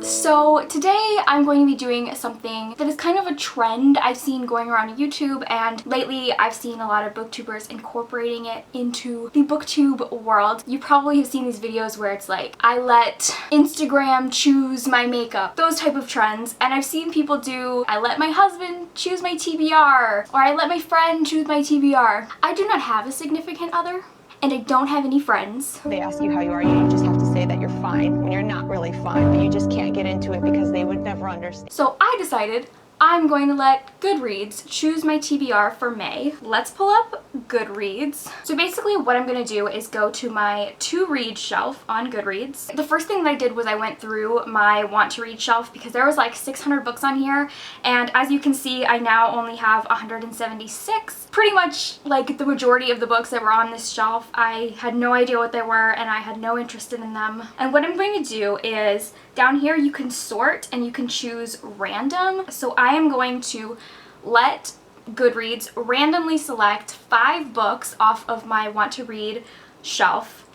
So today I'm going to be doing something that is kind of a trend I've seen going around YouTube, and lately I've seen a lot of booktubers incorporating it into the booktube world. You probably have seen these videos where it's like, I let Instagram choose my makeup, those type of trends, and I've seen people do, I let my husband choose my TBR, or I let my friend choose my TBR. I do not have a significant other, and I don't have any friends. They ask you how you are, you just have to say that you're fine when you're not really fine, but you just can't get into it because they would never understand. So I decided I'm going to let Goodreads choose my TBR for May. Let's pull up Goodreads. So basically what I'm going to do is go to my to read shelf on Goodreads. The first thing that I did was I went through my want to read shelf because there was like 600 books on here, and as you can see I now only have 176. Pretty much like the majority of the books that were on this shelf I had no idea what they were and I had no interest in them. And what I'm going to do is down here you can sort and you can choose random. So I am going to let Goodreads randomly select 5 books off of my want to read shelf,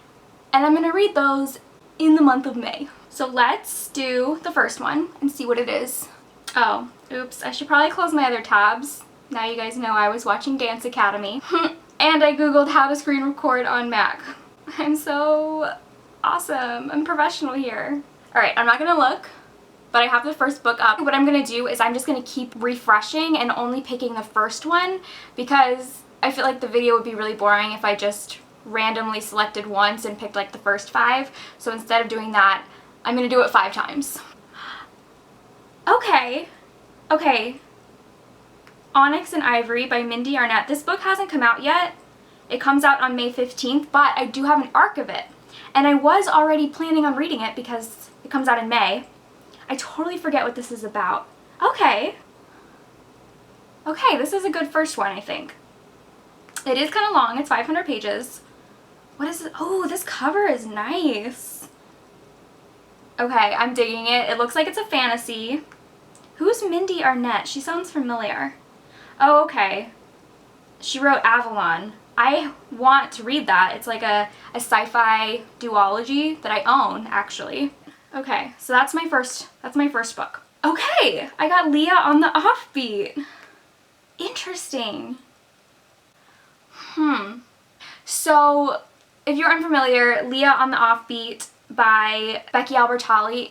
and I'm going to read those in the month of May. So let's do the first one and see what it is. Oh, oops, I should probably close my other tabs. Now you guys know I was watching Dance Academy. And I googled how to screen record on Mac. I'm so awesome. I'm professional here. Alright, I'm not gonna look, but I have the first book up. What I'm gonna do is I'm just gonna keep refreshing and only picking the first one because I feel like the video would be really boring if I just randomly selected once and picked like the first 5. So instead of doing that, I'm gonna do it 5 times. Okay. Onyx and Ivory by Mindy, Arnett. This book hasn't come out yet. It comes out on May 15th, but I do have an arc of it. And I was already planning on reading it because it comes out in May. I totally forget what this is about. Okay, this is a good first one, I think. It is kind of long. It's 500 pages. What is it? Oh, this cover is nice. Okay, I'm digging it. It looks like it's a fantasy. Who's Mindy Arnett? She sounds familiar. Oh, okay. She wrote Avalon. I want to read that. It's like a sci-fi duology that I own, actually. Okay, so that's my first book. Okay, I got Leah on the Offbeat. Interesting. So, if you're unfamiliar, Leah on the Offbeat by Becky Albertalli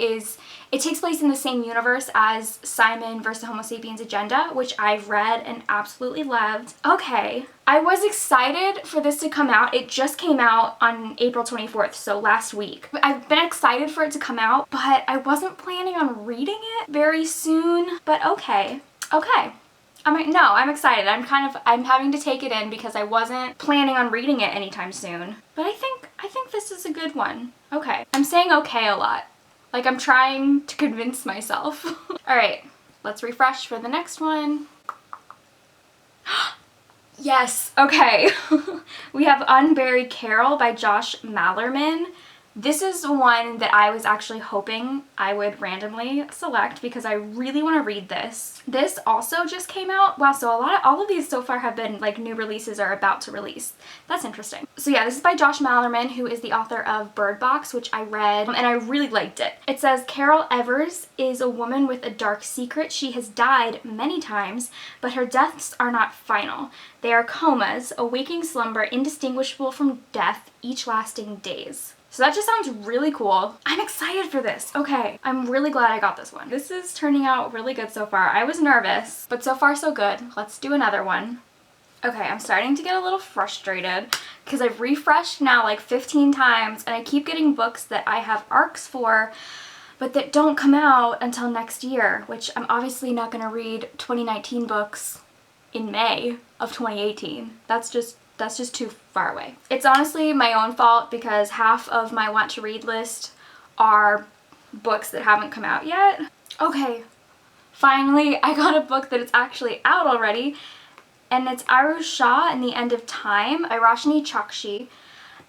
it takes place in the same universe as Simon vs. the Homo Sapiens Agenda, which I've read and absolutely loved. Okay, I was excited for this to come out. It just came out on April 24th, so last week. I've been excited for it to come out, but I wasn't planning on reading it very soon, but okay. I'm excited. I'm having to take it in because I wasn't planning on reading it anytime soon. But I think this is a good one. Okay. I'm saying okay a lot. Like I'm trying to convince myself. Alright, let's refresh for the next one. Yes, okay. We have Unburied Carol by Josh Malerman. This is one that I was actually hoping I would randomly select because I really want to read this. This also just came out. Wow, so all of these so far have been like new releases or about to release. That's interesting. So yeah, this is by Josh Malerman, who is the author of Bird Box, which I read and I really liked it. It says, Carol Evers is a woman with a dark secret. She has died many times, but her deaths are not final. They are comas, a waking slumber indistinguishable from death, each lasting days. So that just sounds really cool. I'm excited for this. Okay, I'm really glad I got this one. This is turning out really good so far. I was nervous, but so far so good. Let's do another one. Okay, I'm starting to get a little frustrated because I've refreshed now like 15 times and I keep getting books that I have arcs for, but that don't come out until next year, which I'm obviously not gonna read 2019 books in May of 2018. That's just too far away. It's honestly my own fault because half of my want to read list are books that haven't come out yet. Okay, finally I got a book that is actually out already, and it's Aru Shah and the End of Time by Roshni Chokshi.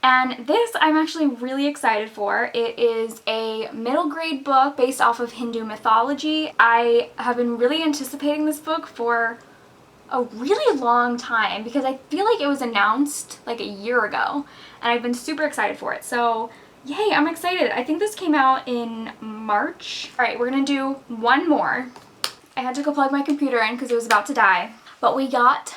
And this I'm actually really excited for. It is a middle grade book based off of Hindu mythology. I have been really anticipating this book for a really long time because I feel like it was announced like a year ago and I've been super excited for it. So Yay, I'm excited. I think this came out in March. All right, we're gonna do one more. I had to go plug my computer in because it was about to die. But we got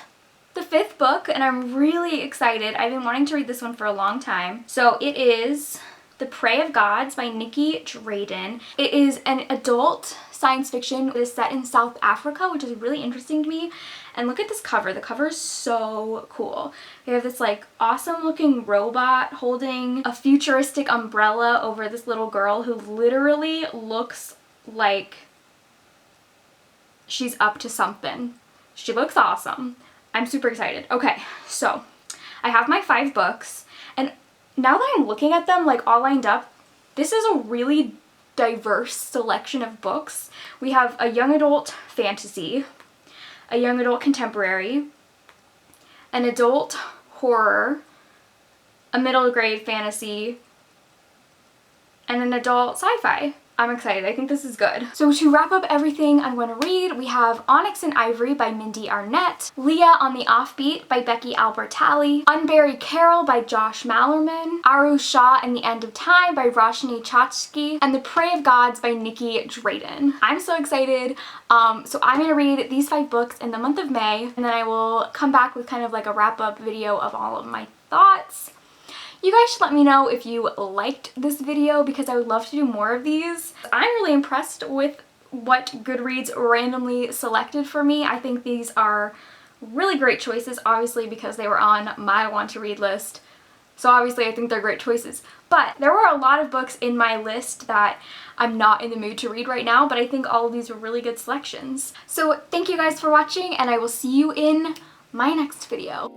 the 5th book and I'm really excited. I've been wanting to read this one for a long time. So it is The Prey of Gods by Nicki Tradin. It is an adult science fiction. It is set in South Africa, which is really interesting to me. And look at this cover. The cover is so cool. We have this like awesome looking robot holding a futuristic umbrella over this little girl who literally looks like she's up to something. She looks awesome. I'm super excited. Okay, so I have my 5 books and now that I'm looking at them like all lined up, this is a really diverse selection of books. We have a young adult fantasy, a young adult contemporary, an adult horror, a middle grade fantasy, and an adult sci-fi. I'm excited. I think this is good. So to wrap up everything I'm going to read, we have Onyx and Ivory by Mindy Arnett, Leah on the Offbeat by Becky Albertalli, Unburied Carol by Josh Malerman, Aru Shah and the End of Time by Roshni Chachki, and The Prey of Gods by Nicki Tradin. I'm so excited. So I'm going to read these 5 books in the month of May, and then I will come back with kind of like a wrap-up video of all of my thoughts. You guys should let me know if you liked this video because I would love to do more of these. I'm really impressed with what Goodreads randomly selected for me. I think these are really great choices, obviously because they were on my want to read list. So obviously I think they're great choices. But there were a lot of books in my list that I'm not in the mood to read right now, but I think all of these were really good selections. So thank you guys for watching and I will see you in my next video.